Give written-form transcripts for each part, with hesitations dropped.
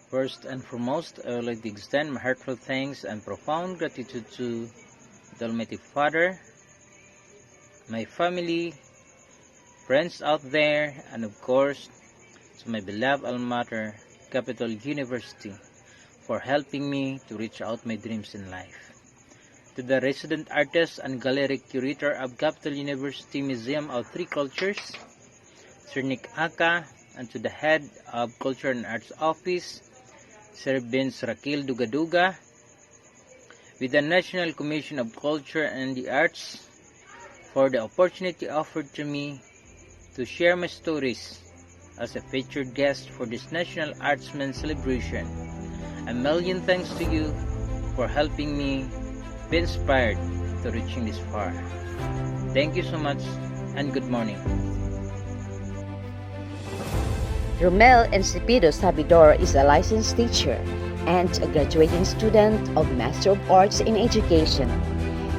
First and foremost, I would like to extend my heartfelt thanks and profound gratitude to the Almighty Father, my family, friends out there, and of course, to my beloved alma mater, Capital University, for helping me to reach out my dreams in life. To the resident artist and gallery curator of Capital University Museum of Three Cultures, Sir Nick Aka, and to the head of Culture and Arts Office, Sir Vince Raquel Dugaduga, with the National Commission of Culture and the Arts, for the opportunity offered to me to share my stories as a featured guest for this National Artsman celebration. A million thanks to you for helping me be inspired to reaching this far. Thank you so much and good morning. Romel I. Sabidor is a licensed teacher and a graduating student of Master of Arts in Education.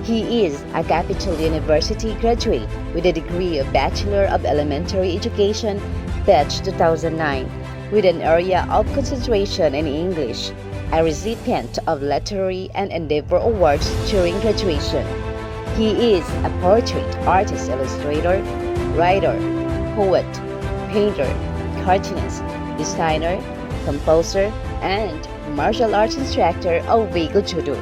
He is a Capital University graduate with a degree of Bachelor of Elementary Education, batch 2009, with an area of concentration in English, a recipient of Literary and Endeavor Awards during graduation. He is a portrait artist illustrator, writer, poet, painter, cartoonist, designer, composer, and martial arts instructor of Vigo Judo.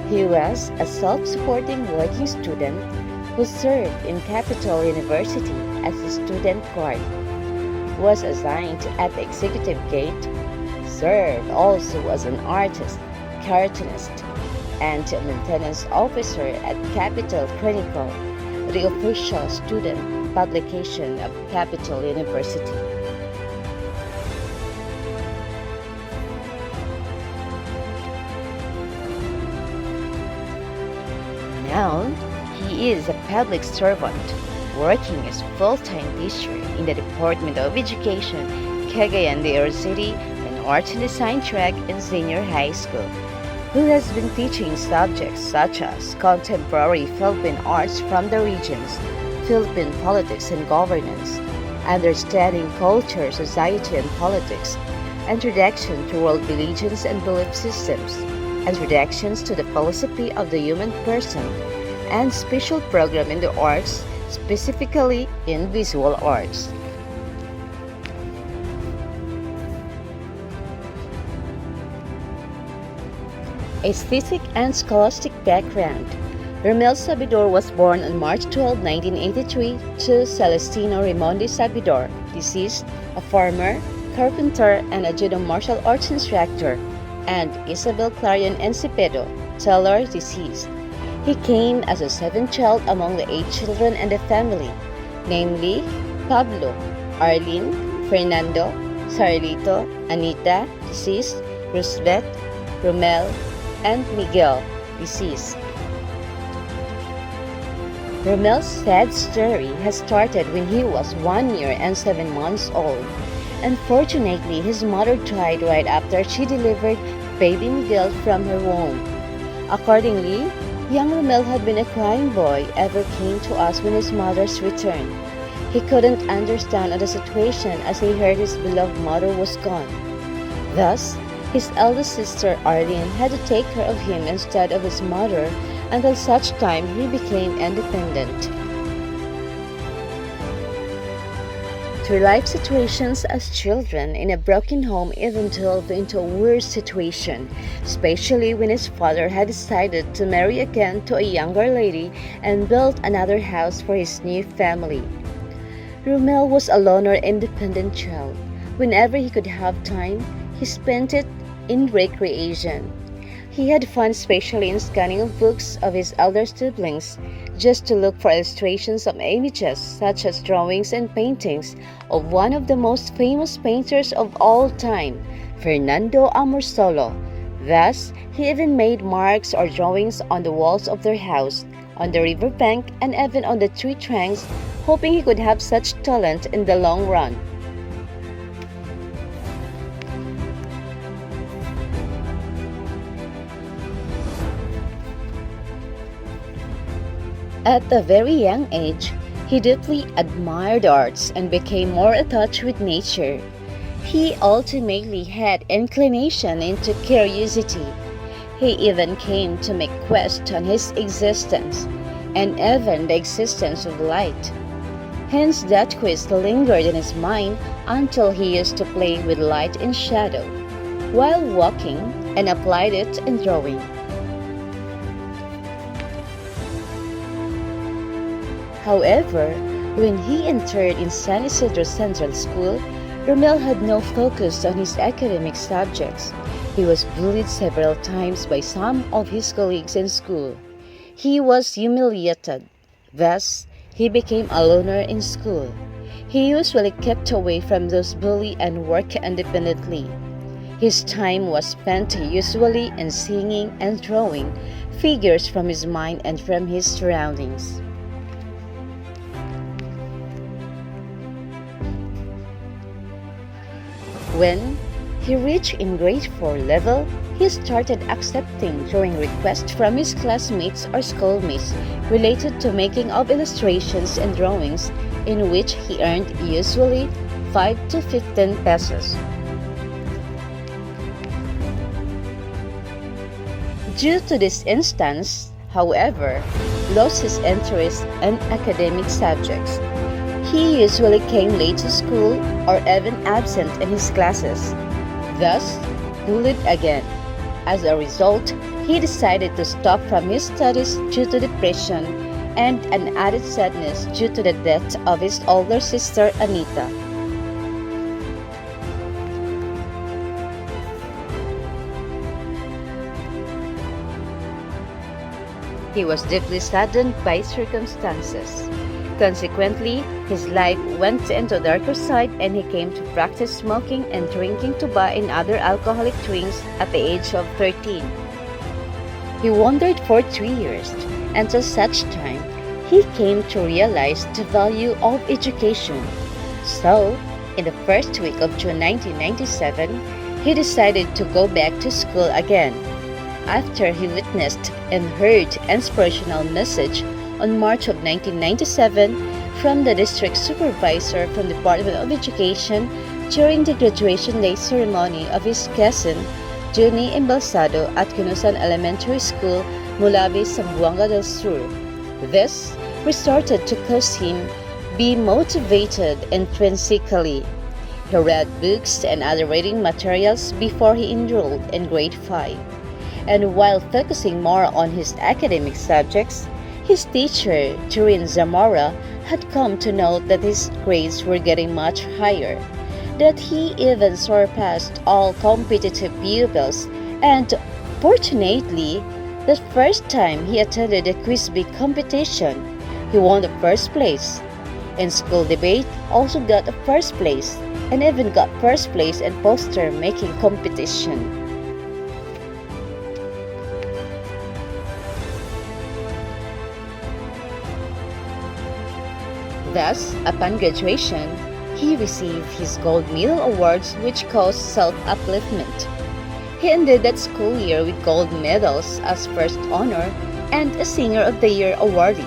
He was a self-supporting working student who served in Capital University as a student guard, was assigned at the executive gate, served also as an artist, cartoonist, and maintenance officer at Capital Chronicle, the official student publication of Capital University. Now, he is a public servant, working as full-time teacher in the Department of Education, Cagayan de Oro City, and Arts and Design track in senior high school, who has been teaching subjects such as contemporary Philippine arts from the regions, Philippine politics and governance, understanding culture, society, and politics, introduction to world religions and belief systems, introductions to the philosophy of the human person, and special program in the arts, specifically in visual arts. Aesthetic and scholastic background. Romel Sabidor was born on March 12, 1983 to Celestino Raimondi Sabidor, deceased, a farmer, carpenter, and a judo martial arts instructor, and Isabel Clarion Encipedo, tailor, deceased. He came as a seventh child among the 8 children in the family, namely Pablo, Arlene, Fernando, Sarlito, Anita, deceased, Roosevelt, Romel, and Miguel, deceased. Romel's sad story has started when he was 1 year and 7 months old. Unfortunately, his mother died right after she delivered baby Miguel from her womb. Accordingly, young Romel had been a crying boy ever came to us when his mother's return. He couldn't understand the situation as he heard his beloved mother was gone. Thus, his eldest sister Arlene had to take care of him instead of his mother until such time he became independent. Through life situations as children in a broken home even delved into a worse situation, especially when his father had decided to marry again to a younger lady and build another house for his new family. Romel was a loner, independent child. Whenever he could have time, he spent it in recreation. He had fun especially in scanning of books of his elder siblings just to look for illustrations of images such as drawings and paintings of one of the most famous painters of all time, Fernando Amorsolo. Thus, he even made marks or drawings on the walls of their house, on the riverbank, and even on the tree trunks, hoping he could have such talent in the long run. At a very young age, he deeply admired arts and became more attached with nature. He ultimately had inclination into curiosity. He even came to make question his existence, and even the existence of light. Hence that quest lingered in his mind until he used to play with light and shadow while walking and applied it in drawing. However, when he entered in San Isidro Central School, Romel had no focus on his academic subjects. He was bullied several times by some of his colleagues in school. He was humiliated. Thus, he became a loner in school. He usually kept away from those bullies and worked independently. His time was spent usually in singing and drawing figures from his mind and from his surroundings. When he reached in grade 4 level, he started accepting drawing requests from his classmates or schoolmates related to making of illustrations and drawings in which he earned usually 5 to 15 pesos. Due to this instance, however, lost his interest in academic subjects. He usually came late to school or even absent in his classes, thus bullied again. As a result, he decided to stop from his studies due to depression and an added sadness due to the death of his older sister Anita. He was deeply saddened by circumstances. Consequently, his life went into a darker side and he came to practice smoking and drinking tobacco and other alcoholic drinks at the age of 13. He wandered for 3 years, until such time he came to realize the value of education. So, in the first week of June 1997, he decided to go back to school again. After he witnessed and heard inspirational message on March of 1997 from the district supervisor from the Department of Education during the graduation day ceremony of his cousin, Johnny Embalsado at Cunusan Elementary School, Mulabi, Zamboanga del Sur. This resorted to cause him be motivated intrinsically. He read books and other reading materials before he enrolled in grade 5. And while focusing more on his academic subjects, his teacher, Turin Zamora, had come to note that his grades were getting much higher, that he even surpassed all competitive pupils, and fortunately, the first time he attended a quiz bee competition, he won the first place. In school debate, also got the first place, and even got first place in poster making competition. Thus, upon graduation, he received his gold medal awards which caused self-upliftment. He ended that school year with gold medals as first honor and a Singer of the Year awardee.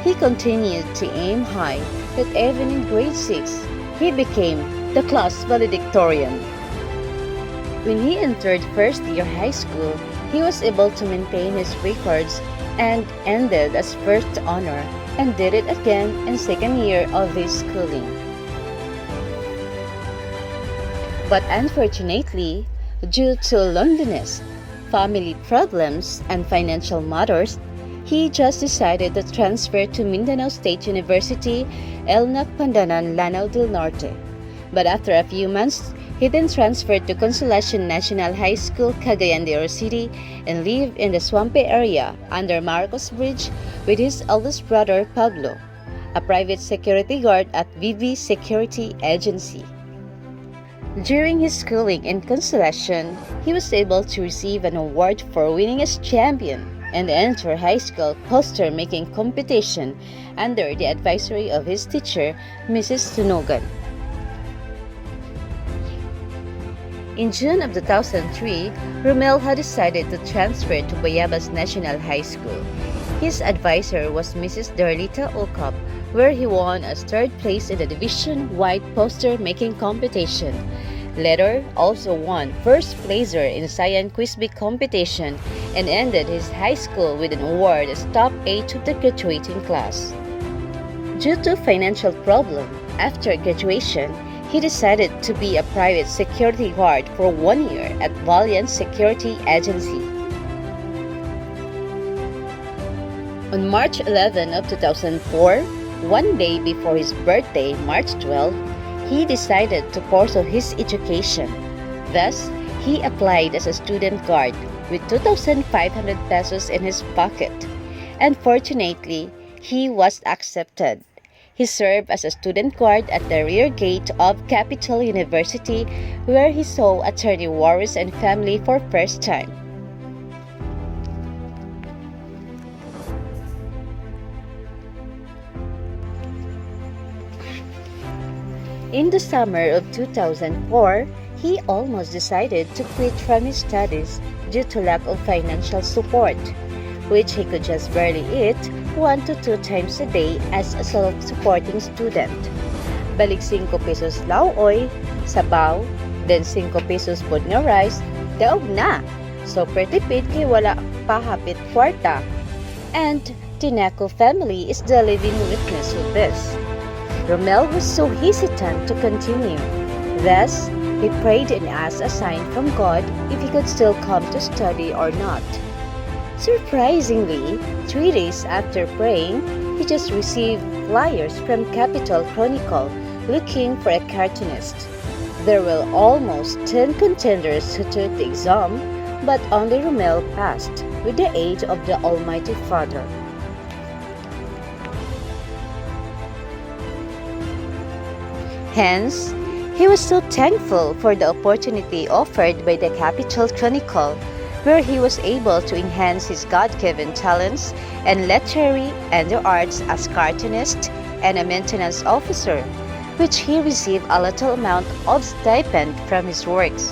He continued to aim high that even in grade 6, he became the class valedictorian. When he entered first year high school, he was able to maintain his records and ended as first honor and did it again in second year of his schooling. But unfortunately, due to loneliness, family problems, and financial matters, he just decided to transfer to Mindanao State University, Elnac Pandanan, Lanao del Norte. But after a few months, he then transferred to Consolacion National High School, Cagayan de Oro City, and lived in the swampy area under Marcos Bridge with his eldest brother, Pablo, a private security guard at VV Security Agency. During his schooling in Consolacion, he was able to receive an award for winning as champion and enter high school poster-making competition under the advisory of his teacher, Mrs. Sunogan. In June of 2003, Romel had decided to transfer to Bayabas National High School. His advisor was Mrs. Darlita Okap, where he won as third place in the division-wide poster-making competition. Later, also won first placer in Science Quiz Bee competition and ended his high school with an award as top 8 of the graduating class. Due to financial problem, after graduation, he decided to be a private security guard for 1 year at Valiant Security Agency. On March 11 of 2004, one day before his birthday, March 12, he decided to pursue his education. Thus, he applied as a student guard with 2,500 pesos in his pocket. And fortunately, he was accepted. He served as a student guard at the rear gate of Capital University, where he saw Attorney Warris and family for first time. In the summer of 2004, he almost decided to quit from his studies due to lack of financial support, which he could just barely eat 1 to 2 times a day as a self-supporting student. Balik 5 pesos lauoy, sabaw, then 5 pesos pod nga rice, daog na. So pretipid kay wala pa hapit kwarta. And Tinaco family is the living witness of this. Romel was so hesitant to continue. Thus, he prayed and asked a sign from God if he could still come to study or not. Surprisingly, 3 days after praying, he just received flyers from Capital Chronicle looking for a cartoonist. There were almost 10 contenders who took the exam, but only Romel passed with the aid of the Almighty Father. Hence, he was so thankful for the opportunity offered by the Capital Chronicle, where he was able to enhance his God-given talents and literary and the arts as cartoonist and a maintenance officer, which he received a little amount of stipend from his works.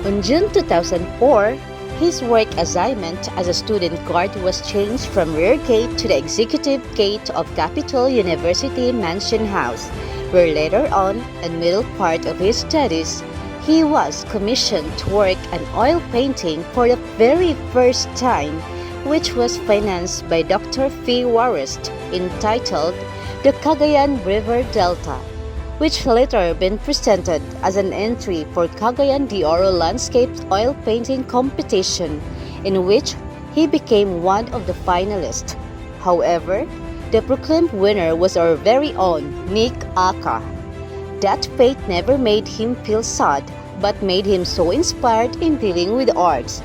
On June 2004, his work assignment as a student guard was changed from rear gate to the executive gate of Capital University Mansion House, where later on, in middle part of his studies, he was commissioned to work an oil painting for the very first time, which was financed by Dr. Fee Warist, entitled The Cagayan River Delta, which later been presented as an entry for Cagayan de Oro Landscape Oil Painting Competition, in which he became one of the finalists. However, the proclaimed winner was our very own Nick Aka. That fate never made him feel sad, but made him so inspired in dealing with arts.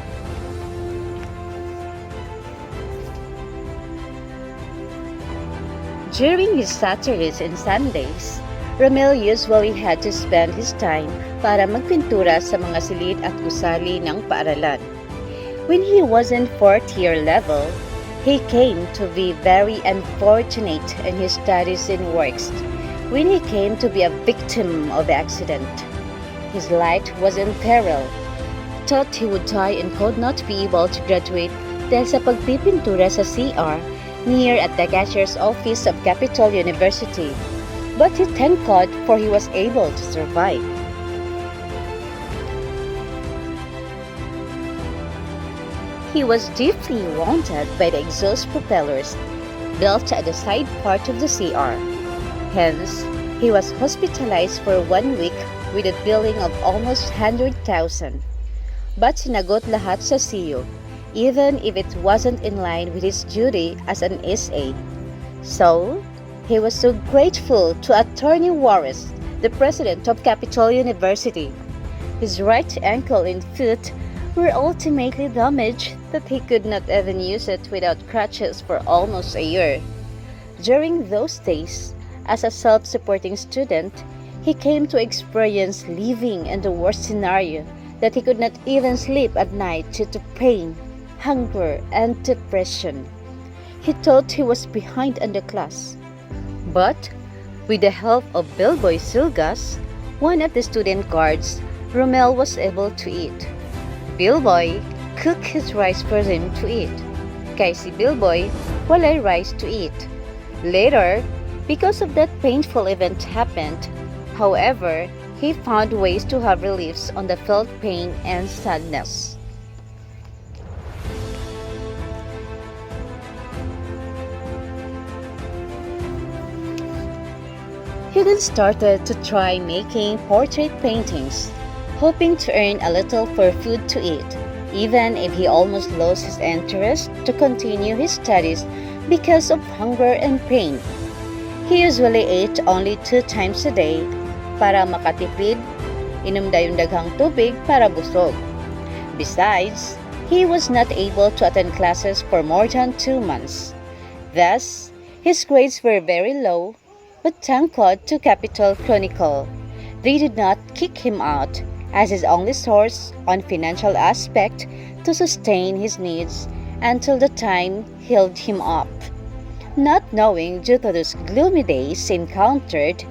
During his Saturdays and Sundays, Romel usually had to spend his time para magpintura sa mga silid at gusali ng paaralan. When he was in 4th year level, he came to be very unfortunate in his studies and works when he came to be a victim of accident. His life was in peril. Thought he would die and could not be able to graduate dahil sa pagpipintura sa CR near at the cashier's office of Capital University. But he thanked God for he was able to survive. He was deeply wounded by the exhaust propellers built at the side part of the CR. Hence, he was hospitalized for 1 week with a billing of almost 100,000. But sinagot lahat sa CEO, even if it wasn't in line with his duty as an SA. So, he was so grateful to Attorney Warris, the president of Capital University. His right ankle and foot were ultimately damaged that he could not even use it without crutches for almost a year. During those days, as a self-supporting student, he came to experience living in the worst scenario that he could not even sleep at night due to pain, hunger, and depression. He thought he was behind in the class. But, with the help of Bellboy Silgas, one of the student guards, Romel was able to eat. Bellboy cook his rice for him to eat. Kay si Bilboy, walay rice to eat. Later, because of that painful event happened, however, he found ways to have reliefs on the felt pain and sadness. He then started to try making portrait paintings, hoping to earn a little for food to eat, even if he almost lost his interest to continue his studies because of hunger and pain. He usually ate only 2 times a day para makatipid, inom dayong daghang tubig para busog. Besides, he was not able to attend classes for more than 2 months. Thus, his grades were very low, but thank God to Capital Chronicle. They did not kick him out as his only source on financial aspect to sustain his needs until the time healed him up. Not knowing due to those gloomy days encountered,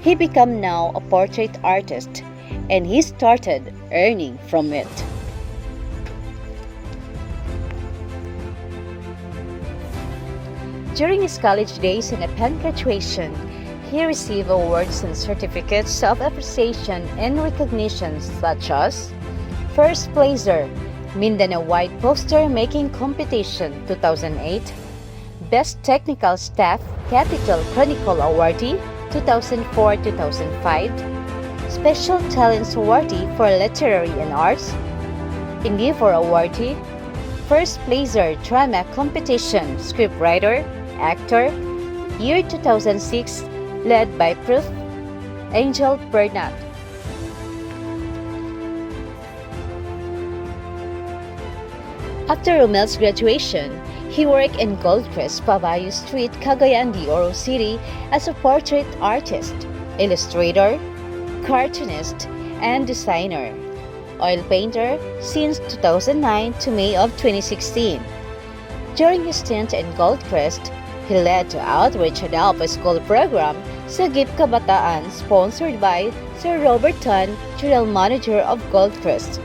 he became now a portrait artist and he started earning from it. During his college days and upon graduation, he received awards and certificates of appreciation and recognition such as First Placer, Mindanao-wide Poster Making Competition 2008, Best Technical Staff Capital Chronicle Awardee 2004-2005, Special Talents Awardee for Literary and Arts, Endeavor Awardee, First Placer Drama Competition Scriptwriter, Actor, Year 2006, led by Prof. Angel Bernat. After Romel's graduation, he worked in Goldcrest, Pavayo Street, Cagayan de Oro City as a portrait artist, illustrator, cartoonist, and designer. Oil painter since 2009 to May of 2016. During his stint in Goldcrest, he led to Outreach Adopt a School program sa GIP Kabataan sponsored by Sir Robert Tan, General Manager of Goldcrest.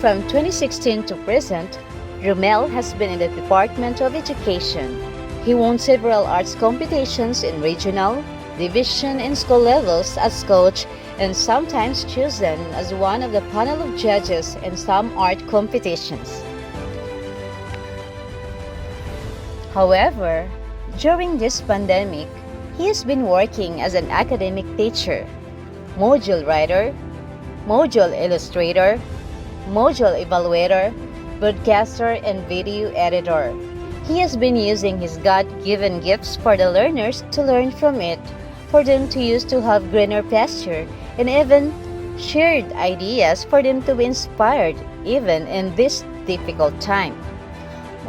From 2016 to present, Romel has been in the Department of Education. He won several arts competitions in regional, division, and school levels as coach and sometimes chosen as one of the panel of judges in some art competitions. However, during this pandemic, he has been working as an academic teacher, module writer, module illustrator, module evaluator, broadcaster, and video editor. He has been using his God-given gifts for the learners to learn from it, for them to use to have greener pasture, and even shared ideas for them to be inspired even in this difficult time.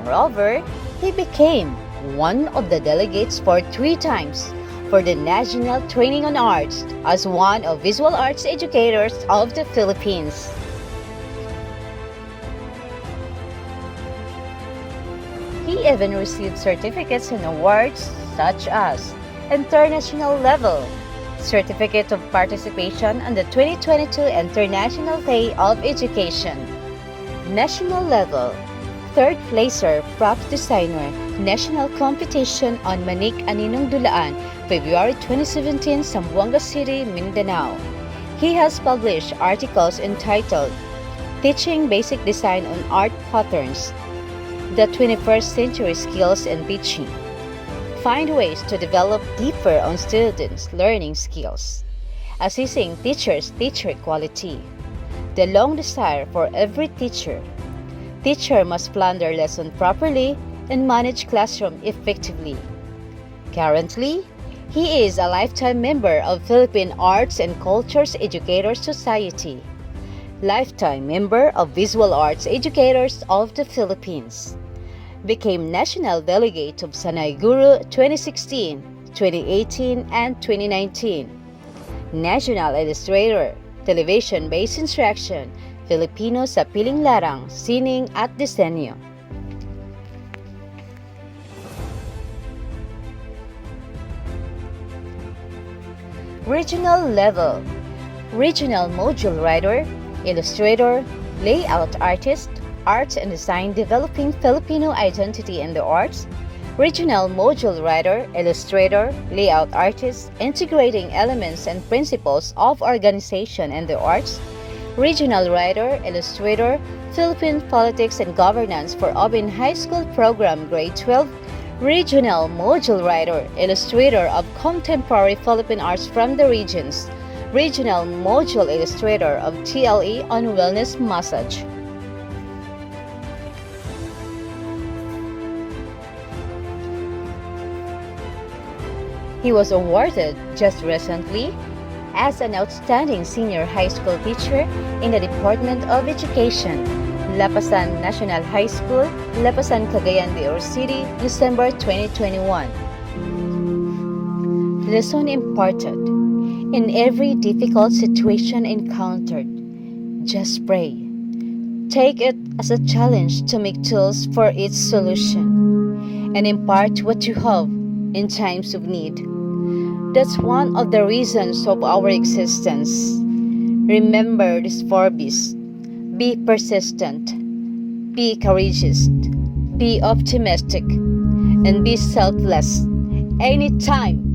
Moreover, he became one of the delegates for 3 times for the National Training on Arts as one of visual arts educators of the Philippines. He even received certificates and awards such as International Level, Certificate of Participation on the 2022 International Day of Education, National Level, Third Placer Props Designer, National Competition on Manik Aninong Dulaan, February 2017, Zamboanga City, Mindanao. He has published articles entitled Teaching Basic Design on Art Patterns, The 21st Century Skills in Teaching, Find Ways to Develop Deeper on Students' Learning Skills, Assessing Teachers' Teacher Quality, The Long Desire for Every Teacher, Teacher Must Plan Their Lesson Properly and Manage Classroom Effectively. Currently, he is a lifetime member of Philippine Arts and Cultures Educators Society, lifetime member of Visual Arts Educators of the Philippines, became National Delegate of Sanay Guru 2016, 2018, and 2019, National Illustrator, Television-Based Instruction, Filipino sa Piling Larang, Sining at Disenyo. Regional level. Regional module writer, illustrator, layout artist, arts and design developing Filipino identity in the arts. Regional module writer, illustrator, layout artist, integrating elements and principles of organization and the arts. Regional writer, illustrator, Philippine politics and governance for Obin High School program grade 12. Regional module writer, illustrator of contemporary Philippine arts from the regions. Regional module illustrator of TLE on wellness massage. He was awarded just recently as an outstanding senior high school teacher in the Department of Education, Lapasan National High School, Lapasan, Cagayan de Oro City, December 2021. Lesson imparted. In every difficult situation encountered, just pray. Take it as a challenge to make tools for its solution and impart what you have in times of need. That's one of the reasons of our existence. Remember these 4 B's. Be persistent, be courageous, be optimistic, and be selfless anytime,